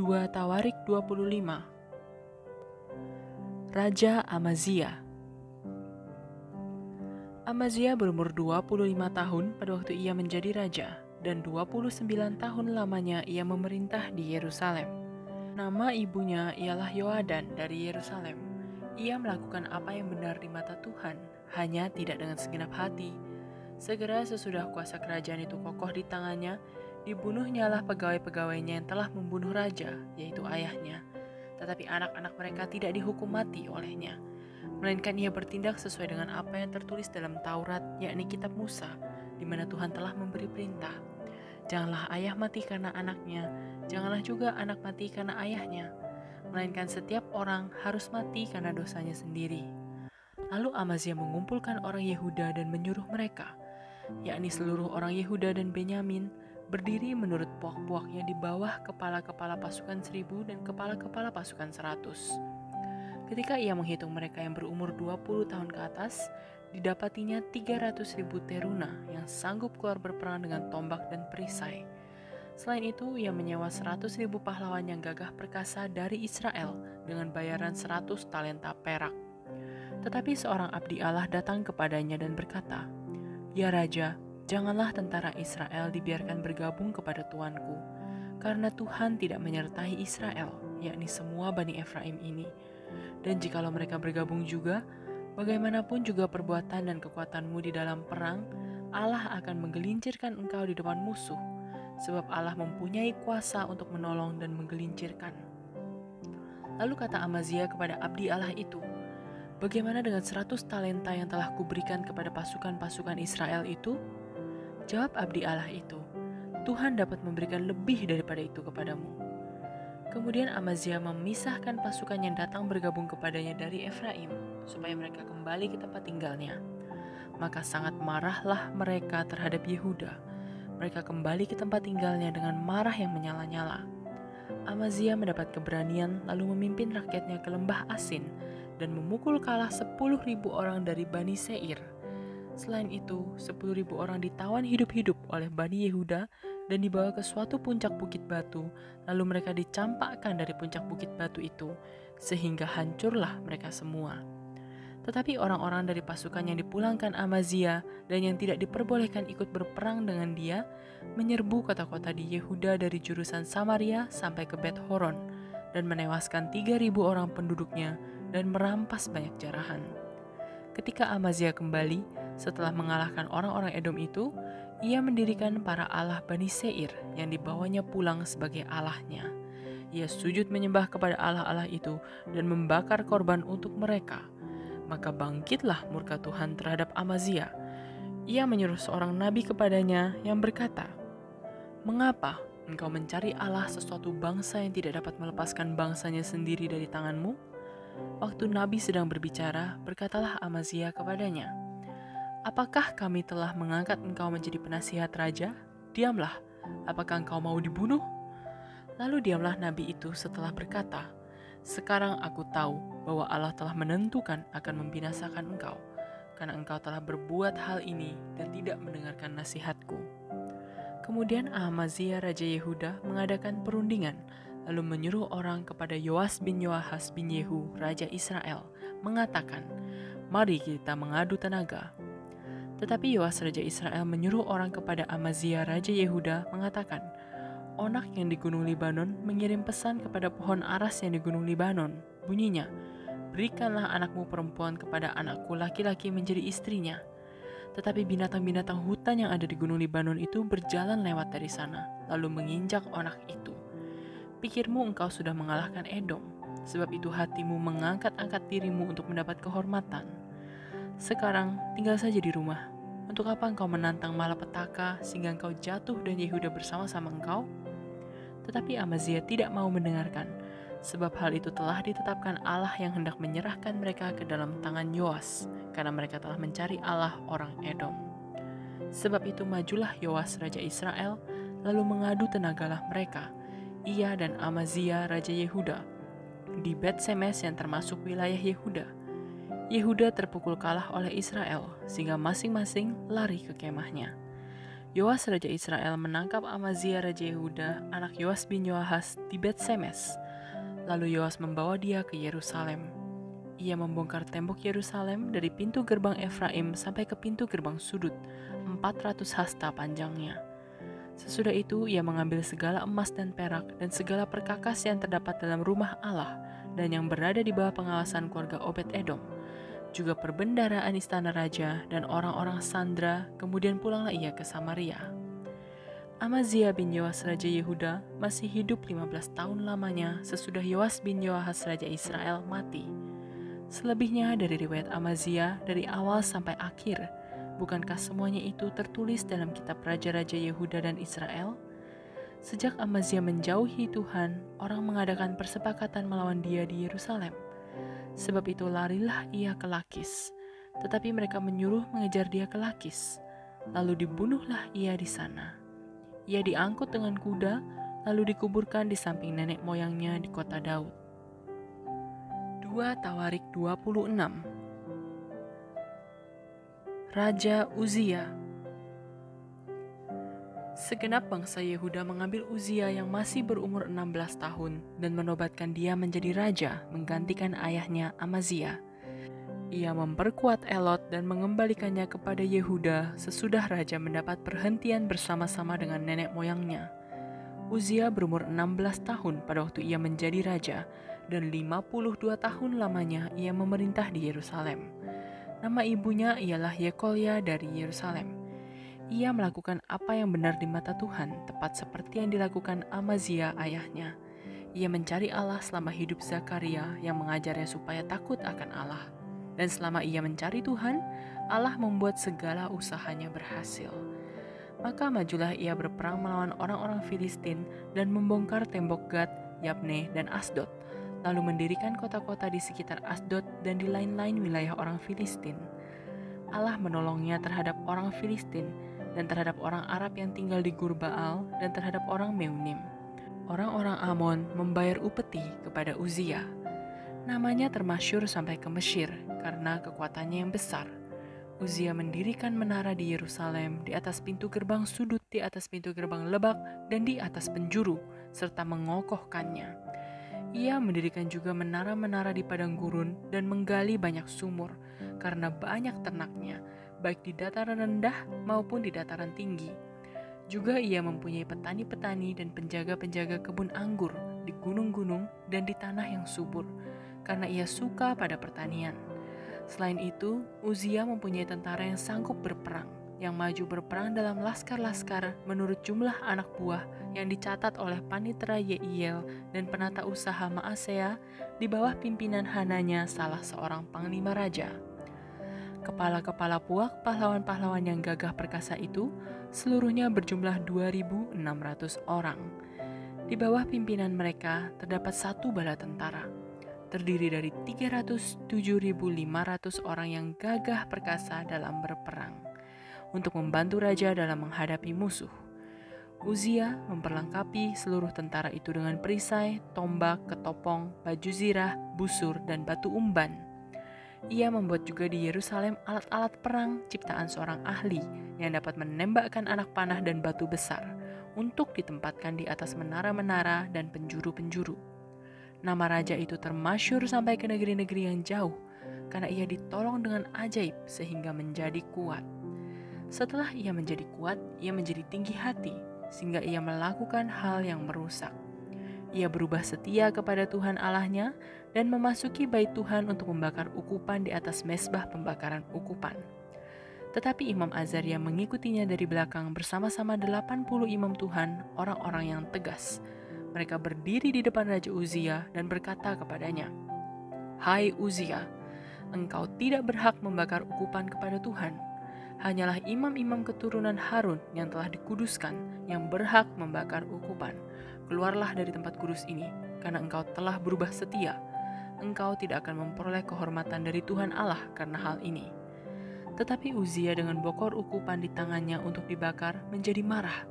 2 Tawarik 25. Raja Amazia. Amazia berumur 25 tahun pada waktu ia menjadi raja, dan 29 tahun lamanya ia memerintah di Yerusalem. Nama ibunya ialah Yoadan dari Yerusalem. Ia melakukan apa yang benar di mata Tuhan, hanya tidak dengan segenap hati. Segera sesudah kuasa kerajaan itu kokoh di tangannya, dibunuhnyalah pegawai-pegawainya yang telah membunuh raja, yaitu ayahnya. Tetapi anak-anak mereka tidak dihukum mati olehnya, melainkan ia bertindak sesuai dengan apa yang tertulis dalam Taurat, yakni kitab Musa, di mana Tuhan telah memberi perintah. Janganlah ayah mati karena anaknya, janganlah juga anak mati karena ayahnya, melainkan setiap orang harus mati karena dosanya sendiri. Lalu Amazia mengumpulkan orang Yehuda dan menyuruh mereka, yakni seluruh orang Yehuda dan Benyamin, berdiri menurut puak-puaknya di bawah kepala-kepala pasukan 1000 dan kepala-kepala pasukan 100. Ketika ia menghitung mereka yang berumur 20 tahun ke atas, didapatinya 300.000 teruna yang sanggup keluar berperang dengan tombak dan perisai. Selain itu, ia menyewa 100.000 pahlawan yang gagah perkasa dari Israel dengan bayaran 100 talenta perak. Tetapi seorang abdi Allah datang kepadanya dan berkata, "Ya Raja, janganlah tentara Israel dibiarkan bergabung kepada tuanku, karena Tuhan tidak menyertai Israel, yakni semua Bani Efraim ini. Dan jikalau mereka bergabung juga, bagaimanapun juga perbuatan dan kekuatanmu di dalam perang, Allah akan menggelincirkan engkau di depan musuh, sebab Allah mempunyai kuasa untuk menolong dan menggelincirkan." Lalu kata Amazia kepada abdi Allah itu, "Bagaimana dengan 100 talenta yang telah kuberikan kepada pasukan-pasukan Israel itu?" Jawab abdi Allah itu, "Tuhan dapat memberikan lebih daripada itu kepadamu." Kemudian Amazia memisahkan pasukan yang datang bergabung kepadanya dari Efraim, supaya mereka kembali ke tempat tinggalnya. Maka sangat marahlah mereka terhadap Yehuda. Mereka kembali ke tempat tinggalnya dengan marah yang menyala-nyala. Amazia mendapat keberanian lalu memimpin rakyatnya ke lembah Asin dan memukul kalah 10.000 orang dari Bani Seir. Selain itu, 10.000 orang ditawan hidup-hidup oleh Bani Yehuda dan dibawa ke suatu puncak bukit batu, lalu mereka dicampakkan dari puncak bukit batu itu, sehingga hancurlah mereka semua. Tetapi orang-orang dari pasukan yang dipulangkan Amazia dan yang tidak diperbolehkan ikut berperang dengan dia, menyerbu kota-kota di Yehuda dari jurusan Samaria sampai ke Bet Horon, dan menewaskan 3.000 orang penduduknya dan merampas banyak jarahan. Ketika Amazia kembali, setelah mengalahkan orang-orang Edom itu, ia mendirikan para allah Bani Seir yang dibawanya pulang sebagai allahnya. Ia sujud menyembah kepada allah-allah itu dan membakar korban untuk mereka. Maka bangkitlah murka Tuhan terhadap Amazia. Ia menyuruh seorang nabi kepadanya yang berkata, "Mengapa engkau mencari Allah sesuatu bangsa yang tidak dapat melepaskan bangsanya sendiri dari tanganmu?" Waktu nabi sedang berbicara, berkatalah Amazia kepadanya, "Apakah kami telah mengangkat engkau menjadi penasihat raja? Diamlah, apakah engkau mau dibunuh?" Lalu diamlah nabi itu setelah berkata, "Sekarang aku tahu bahwa Allah telah menentukan akan membinasakan engkau, karena engkau telah berbuat hal ini dan tidak mendengarkan nasihatku." Kemudian Amazia Raja Yehuda mengadakan perundingan, lalu menyuruh orang kepada Yoas bin Yoahas bin Yehu, Raja Israel, mengatakan, "Mari kita mengadu tenaga." Tetapi Yoas Raja Israel menyuruh orang kepada Amazia Raja Yehuda mengatakan, "Onak yang di Gunung Libanon mengirim pesan kepada pohon aras yang di Gunung Libanon. Bunyinya, 'Berikanlah anakmu perempuan kepada anakku laki-laki menjadi istrinya.' Tetapi binatang-binatang hutan yang ada di Gunung Libanon itu berjalan lewat dari sana, lalu menginjak onak itu. Pikirmu engkau sudah mengalahkan Edom, sebab itu hatimu mengangkat-angkat dirimu untuk mendapat kehormatan. Sekarang tinggal saja di rumah. Untuk apa engkau menantang malapetaka sehingga engkau jatuh dan Yehuda bersama-sama engkau?" Tetapi Amazia tidak mau mendengarkan, sebab hal itu telah ditetapkan Allah yang hendak menyerahkan mereka ke dalam tangan Yoas, karena mereka telah mencari Allah orang Edom. Sebab itu majulah Yoas Raja Israel, lalu mengadu tenagalah mereka, ia dan Amazia Raja Yehuda, di Bet-Semes yang termasuk wilayah Yehuda. Yehuda terpukul kalah oleh Israel, sehingga masing-masing lari ke kemahnya. Yoas Raja Israel menangkap Amazia Raja Yehuda, anak Yoas bin Yoahas, di Bet-Semes. Lalu Yoas membawa dia ke Yerusalem. Ia membongkar tembok Yerusalem dari pintu gerbang Efraim sampai ke pintu gerbang sudut, 400 hasta panjangnya. Sesudah itu ia mengambil segala emas dan perak dan segala perkakas yang terdapat dalam rumah Allah dan yang berada di bawah pengawasan keluarga Obed-Edom, juga perbendaraan istana raja dan orang-orang Sandra. Kemudian pulanglah ia ke Samaria. Amazia bin Yoas Raja Yehuda masih hidup 15 tahun lamanya sesudah Yoas bin Yoahas Raja Israel mati. Selebihnya dari riwayat Amazia dari awal sampai akhir, bukankah semuanya itu tertulis dalam kitab Raja-Raja Yehuda dan Israel? Sejak Amazia menjauhi Tuhan, orang mengadakan persepakatan melawan dia di Yerusalem. Sebab itu larilah ia ke Lakis, tetapi mereka menyuruh mengejar dia ke Lakis. Lalu dibunuhlah ia di sana. Ia diangkut dengan kuda, lalu dikuburkan di samping nenek moyangnya di kota Daud. 2 Tawarik 26. Raja Uzia. Segenap bangsa Yehuda mengambil Uzia yang masih berumur 16 tahun dan menobatkan dia menjadi raja menggantikan ayahnya Amazia. Ia memperkuat Elot dan mengembalikannya kepada Yehuda sesudah raja mendapat perhentian bersama-sama dengan nenek moyangnya. Uzia berumur 16 tahun pada waktu ia menjadi raja dan 52 tahun lamanya ia memerintah di Yerusalem. Nama ibunya ialah Yekolya dari Yerusalem. Ia melakukan apa yang benar di mata Tuhan, tepat seperti yang dilakukan Amazia ayahnya. Ia mencari Allah selama hidup Zakaria yang mengajarnya supaya takut akan Allah. Dan selama ia mencari Tuhan, Allah membuat segala usahanya berhasil. Maka majulah ia berperang melawan orang-orang Filistin dan membongkar tembok Gad, Yabne, dan Asdod, lalu mendirikan kota-kota di sekitar Asdod dan di lain-lain wilayah orang Filistin. Allah menolongnya terhadap orang Filistin dan terhadap orang Arab yang tinggal di Gurbaal dan terhadap orang Meunim. Orang-orang Amon membayar upeti kepada Uzia. Namanya termasyur sampai ke Mesir karena kekuatannya yang besar. Uzia mendirikan menara di Yerusalem, di atas pintu gerbang sudut, di atas pintu gerbang lebak, dan di atas penjuru, serta mengokohkannya. Ia mendirikan juga menara-menara di padang gurun dan menggali banyak sumur, karena banyak ternaknya, baik di dataran rendah maupun di dataran tinggi. Juga ia mempunyai petani-petani dan penjaga-penjaga kebun anggur di gunung-gunung dan di tanah yang subur, karena ia suka pada pertanian. Selain itu, Uzia mempunyai tentara yang sanggup berperang, yang maju berperang dalam laskar-laskar menurut jumlah anak buah yang dicatat oleh panitera Yeiel dan penata usaha Maasea di bawah pimpinan Hananya, salah seorang panglima raja. Kepala-kepala puak pahlawan-pahlawan yang gagah perkasa itu seluruhnya berjumlah 2.600 orang. Di bawah pimpinan mereka terdapat satu bala tentara, terdiri dari 307.500 orang yang gagah perkasa dalam berperang, untuk membantu raja dalam menghadapi musuh. Uzia memperlengkapi seluruh tentara itu dengan perisai, tombak, ketopong, baju zirah, busur, dan batu umban. Ia membuat juga di Yerusalem alat-alat perang ciptaan seorang ahli yang dapat menembakkan anak panah dan batu besar untuk ditempatkan di atas menara-menara dan penjuru-penjuru. Nama raja itu termasyur sampai ke negeri-negeri yang jauh karena ia ditolong dengan ajaib sehingga menjadi kuat. Setelah ia menjadi kuat, ia menjadi tinggi hati sehingga ia melakukan hal yang merusak. Ia berubah setia kepada Tuhan Allahnya dan memasuki bait Tuhan untuk membakar ukupan di atas mezbah pembakaran ukupan. Tetapi Imam Azaria mengikutinya dari belakang bersama-sama 80 imam Tuhan, orang-orang yang tegas. Mereka berdiri di depan Raja Uzia dan berkata kepadanya, "Hai Uzia, engkau tidak berhak membakar ukupan kepada Tuhan. Hanyalah imam-imam keturunan Harun yang telah dikuduskan yang berhak membakar ukupan. Keluarlah dari tempat kudus ini, karena engkau telah berubah setia. Engkau tidak akan memperoleh kehormatan dari Tuhan Allah karena hal ini." Tetapi Uzia dengan bokor ukupan di tangannya untuk dibakar menjadi marah.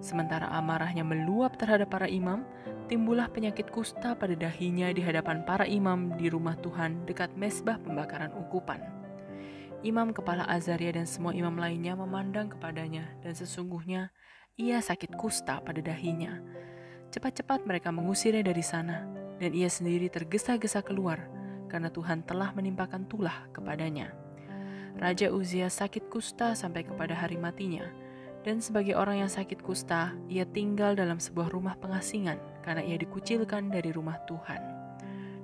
Sementara amarahnya meluap terhadap para imam, timbullah penyakit kusta pada dahinya di hadapan para imam di rumah Tuhan dekat mezbah pembakaran ukupan. Imam kepala Azaria dan semua imam lainnya memandang kepadanya, dan sesungguhnya ia sakit kusta pada dahinya. Cepat-cepat mereka mengusirnya dari sana, dan ia sendiri tergesa-gesa keluar, karena Tuhan telah menimpakan tulah kepadanya. Raja Uzia sakit kusta sampai kepada hari matinya, dan sebagai orang yang sakit kusta, ia tinggal dalam sebuah rumah pengasingan, karena ia dikucilkan dari rumah Tuhan.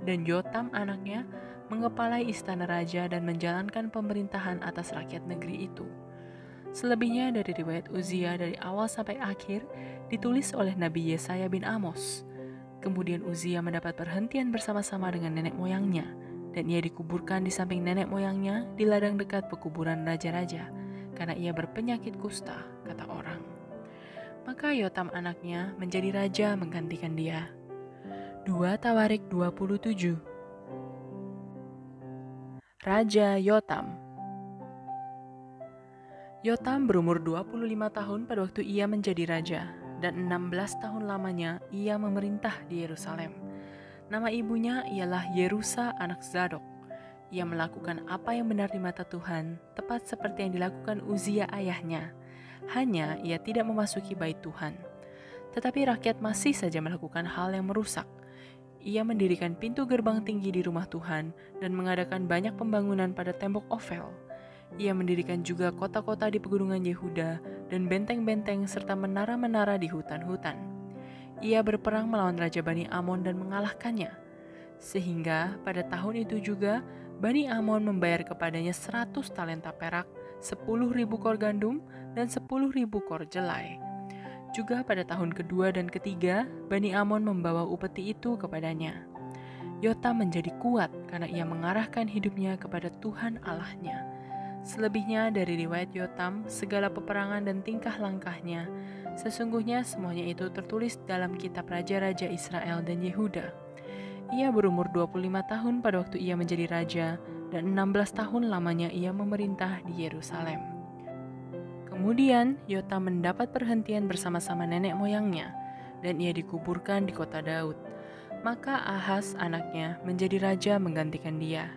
Dan Yotam anaknya mengepalai istana raja dan menjalankan pemerintahan atas rakyat negeri itu. Selebihnya dari riwayat Uzia dari awal sampai akhir ditulis oleh Nabi Yesaya bin Amos. Kemudian Uzia mendapat perhentian bersama-sama dengan nenek moyangnya, dan ia dikuburkan di samping nenek moyangnya di ladang dekat pekuburan raja-raja, karena ia berpenyakit kusta, kata orang. Maka Yotam anaknya menjadi raja menggantikan dia. 2 Tawarik 27. Raja Yotam. Yotam berumur 25 tahun pada waktu ia menjadi raja, dan 16 tahun lamanya ia memerintah di Yerusalem. Nama ibunya ialah Yerusa anak Zadok. Ia melakukan apa yang benar di mata Tuhan, tepat seperti yang dilakukan Uzia ayahnya. Hanya ia tidak memasuki bait Tuhan. Tetapi rakyat masih saja melakukan hal yang merusak. Ia mendirikan pintu gerbang tinggi di rumah Tuhan dan mengadakan banyak pembangunan pada tembok Ofel. Ia mendirikan juga kota-kota di pegunungan Yehuda dan benteng-benteng serta menara-menara di hutan-hutan. Ia berperang melawan Raja Bani Amon dan mengalahkannya. Sehingga pada tahun itu juga Bani Amon membayar kepadanya 100 talenta perak, 10.000 kor gandum, dan 10.000 kor jelai. Juga pada tahun kedua dan ketiga, Bani Amon membawa upeti itu kepadanya. Yotam menjadi kuat karena ia mengarahkan hidupnya kepada Tuhan Allahnya. Selebihnya dari riwayat Yotam, segala peperangan dan tingkah langkahnya, sesungguhnya semuanya itu tertulis dalam kitab Raja-Raja Israel dan Yehuda. Ia berumur 25 tahun pada waktu ia menjadi raja, dan 16 tahun lamanya ia memerintah di Yerusalem. Kemudian Yotam mendapat perhentian bersama-sama nenek moyangnya, dan ia dikuburkan di kota Daud. Maka Ahaz anaknya menjadi raja menggantikan dia.